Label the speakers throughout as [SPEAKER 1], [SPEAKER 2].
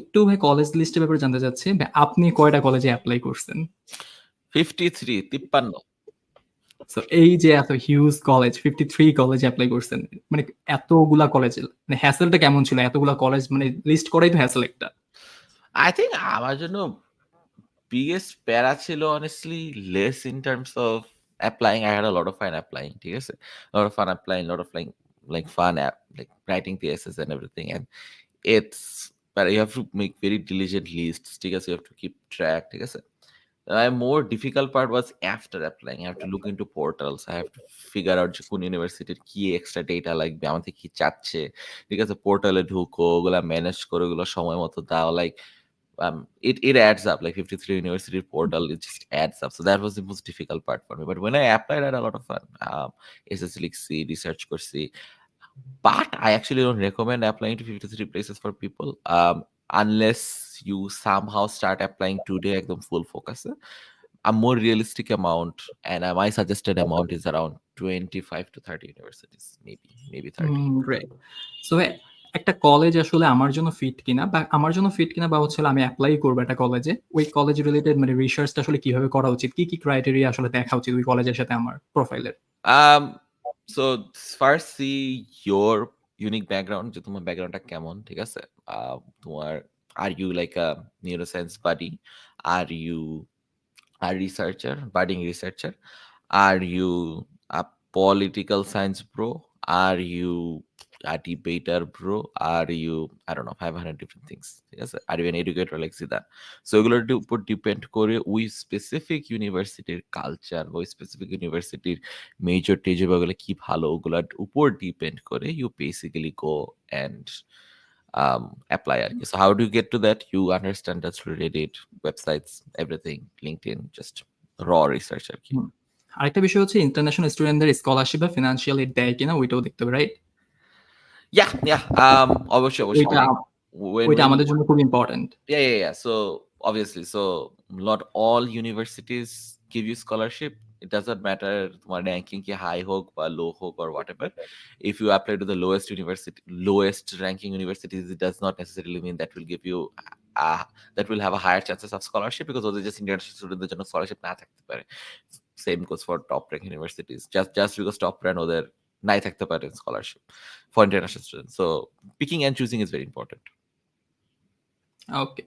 [SPEAKER 1] একটু ভাই কলেজ লিস্টের ব্যাপারে জানতে চাচ্ছি। ভাই আপনি কয়টা কলেজে এপ্লাই করছেন?
[SPEAKER 2] 53
[SPEAKER 1] সো এই যে এত হিউজ কলেজ 53 কলেজে এপ্লাই করছেন। মানে এতগুলা কলেজে মানে হ্যাসেলটা কেমন ছিল? এতগুলা কলেজ মানে লিস্ট করাই তো হ্যাসেল একটা।
[SPEAKER 2] I think আমার জন্য biggest প্যারা ছিল honestly less in terms of applying. I had a lot of fun applying, ঠিক আছে? A lot of fun applying, a lot of like fun like writing thesis and everything. And it's but you have to make very diligent lists, ঠিক আছে? You have to keep track, ঠিক আছে? The more difficult part was after applying. I have to look into portals. I have to figure out যে কোন ইউনিভার্সিটির কি extra data লাগবে, আমার থেকে কি চাচ্ছে, ঠিক আছে? পোর্টালে ঢুকো, ওগুলা ম্যানেজ করে ওগুলো সময় মতো দাও। Like it adds up. Like 53 university portal, it just adds up. So that was the most difficult part for me. But when I applied, I had a lot of fun. SSC লিখছি, research করছি. But I actually don't recommend applying to 53 places for people unless you somehow start applying today, একদম full focus. A more realistic amount and my suggested amount is around 25 to 30 universities, maybe 30.
[SPEAKER 1] Great. So একটা college আসলে আমার জন্য fit কিনা বা হচ্ছে আমি apply করবো একটা কলেজে, ওই কলেজ রিলেটেড মানে রিসার্চটা আসলে কিভাবে করা উচিত, কি ক্রাইটেরিয়া আসলে দেখা উচিত ওই কলেজের সাথে আমার প্রোফাইলের?
[SPEAKER 2] Um, so first see your unique background, যে তোমার ব্যাকগ্রাউন্ডটা কেমন, ঠিক আছে? তোমার are you like a neuroscience buddy? Are you a researcher, budding researcher? Are you a political science bro? Are you a debater bro? Are you, I don't know, 500 different things. Yes, are you an educator like Siddhan? So এগুলোর উপর depend করে ওই specific ইউনিভার্সিটির culture, ওই specific ইউনিভার্সিটির major টেজর ওগুলো কি ভালো, ওগুলোর উপর ডিপেন্ড করে you basically go and apply আর কি. So how do you get to that? You understand that's Reddit, websites, everything, LinkedIn, just raw research আর কি.
[SPEAKER 1] আরেকটা বিষয় হচ্ছে ইন্টারন্যাশনাল স্টুডেন্টদের স্কলারশিপ বা ফিনান্সিয়াল এড দেয় কিনা ওইটাও দেখতে হবে, রাইট?
[SPEAKER 2] Yeah. অবশ্যই
[SPEAKER 1] ওইটা
[SPEAKER 2] অবশ্যই
[SPEAKER 1] ওইটা
[SPEAKER 2] when
[SPEAKER 1] আমাদের জন্য খুব important.
[SPEAKER 2] yeah. So obviously, so not all universities give you scholarship. It doesn't matter তোমার ranking কি high হোক বা low হোক or whatever. If you apply to the lowest ranking universities, it does not necessarily mean that will give you that will have a higher chances of scholarship, because ওদের just international studentদের জন্য scholarship না থাকতে পারে. Same goes for top rank universities. Just because top rank ওদের নাই থাকতে পারে scholarship for international students. So picking and choosing is very important.
[SPEAKER 1] Okay.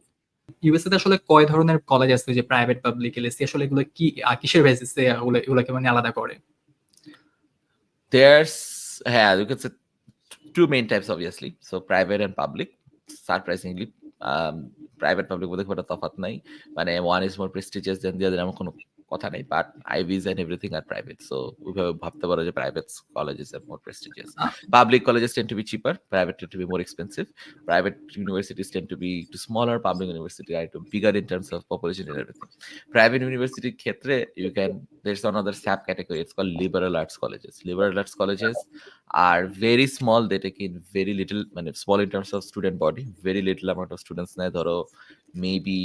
[SPEAKER 1] USA তে আসলে কয় ধরনের কলেজ আছে, যে প্রাইভেট, পাবলিক, এলএসসি, আসলে এগুলো কি কিসের বেসিসে এগুলোকে মানে আলাদা করে?
[SPEAKER 2] There's, yeah, you can say two main types, obviously. So private and public. Surprisingly, private public মধ্যে খুব একটা তফাৎ নাই। মানে one is more prestigious than the other, এমন কোনো কথা নাই। But IVs and everything are private. So ওইভাবে ভাবতে পারো যে private colleges are more prestigious. Public colleges tend to be cheaper. Private tend to be more expensive. Private universities tend to be smaller. Public universities are bigger in terms of population and everything. Private university ক্ষেত্রে there's another subcategory. It's called liberal arts colleges. Liberal arts colleges are very small. They take in very little, মানে small in terms of student body, very little amount of students নেয়, ধরো maybe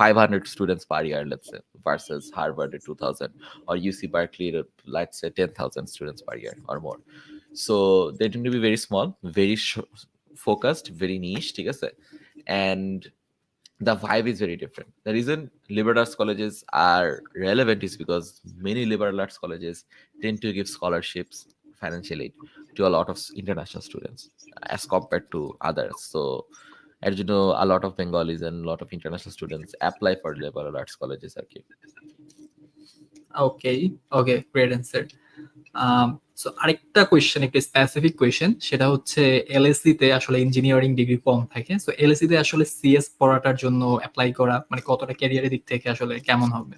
[SPEAKER 2] 500 students per year, let's say, versus Harvard at 2000 or UC Berkeley at, let's say, 10,000 students per year or more. So they tend to be very small, very focused, very niche, ঠিক আছে? And the vibe is very different. The reason liberal arts colleges are relevant is because many liberal arts colleges tend to give scholarships, financial aid to a lot of international students as compared to others. So as you know, a lot of Bengalis and a lot of international students apply for liberal arts colleges আর কি.
[SPEAKER 1] ওকে, ওকে, great answer. So আরেকটা question, একটা specific question, সেটা হচ্ছে LSC তে আসলে engineering degree কম থাকে। So LSC তে আসলে সিএস পড়াটার জন্য অ্যাপ্লাই করা মানে কতটা ক্যারিয়ারের দিক থেকে আসলে কেমন হবে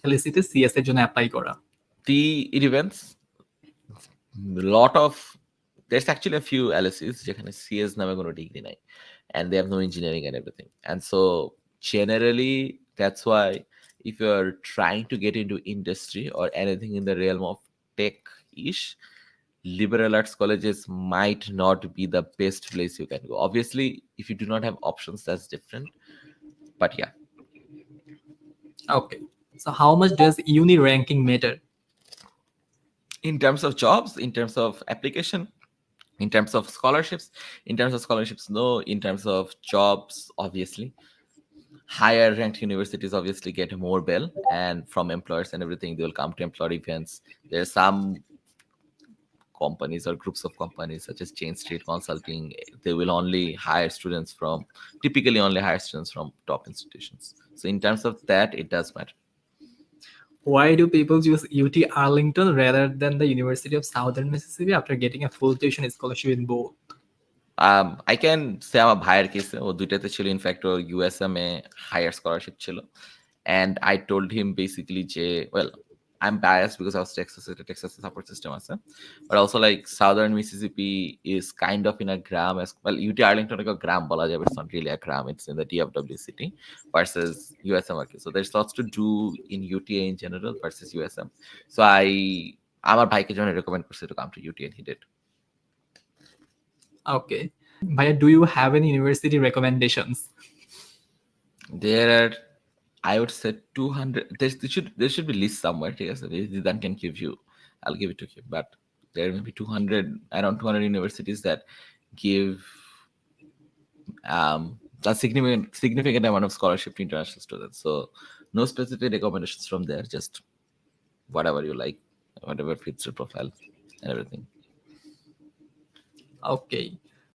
[SPEAKER 1] এলএসসি তে সিএস এর জন্য অ্যাপ্লাই করা?
[SPEAKER 2] It depends. There's actually a few LSEs যেখানে CS নামে কোনো ডিগ্রি নাই, and they have no engineering and everything. And so generally, that's why if you're trying to get into industry or anything in the realm of tech-ish, liberal arts colleges might not be the best place you can go. Obviously, if you do not have options, that's different. But yeah.
[SPEAKER 1] Okay, so how much does uni ranking matter?
[SPEAKER 2] In terms of jobs, in terms of application, In terms of scholarships, no. In terms of jobs, obviously, higher ranked universities obviously get more bail, and from employers and everything, they will come to employer events. There are some companies or groups of companies such as Chain Street Consulting. They will typically only hire students from top institutions. So in terms of that, it does matter.
[SPEAKER 1] Why do people choose UT Arlington rather than the University of Southern Mississippi after getting a full tuition scholarship in both?
[SPEAKER 2] I can say আমার ভাইয়ের কেসে ও দুইটাতে ছিল, in fact ও USM এ higher scholarship ছিল, and I told him basically যে, well, I'm biased because I was Texas, Texas support system আছে, but also like Southern Mississippi is kind of in a gram as well. UT Arlington like a gram বলা যাবে, it's not really a gram, it's in the DFW city versus USM. So there's lots to do in UTA in general versus USM. So আমার ভাইকে যখন recommend করছে to come to UT, and he did.
[SPEAKER 1] Okay. Bhaiya, do you have any university recommendations?
[SPEAKER 2] There are, I would say 200. There should be list somewhere. ঠিক আছে, Zidan can give you. I'll give it to him. But there may be 200, around 200 universities that give a significant amount of scholarship to international students. So no specific recommendations from there. Just whatever you like, whatever fits your profile and everything.
[SPEAKER 1] Okay.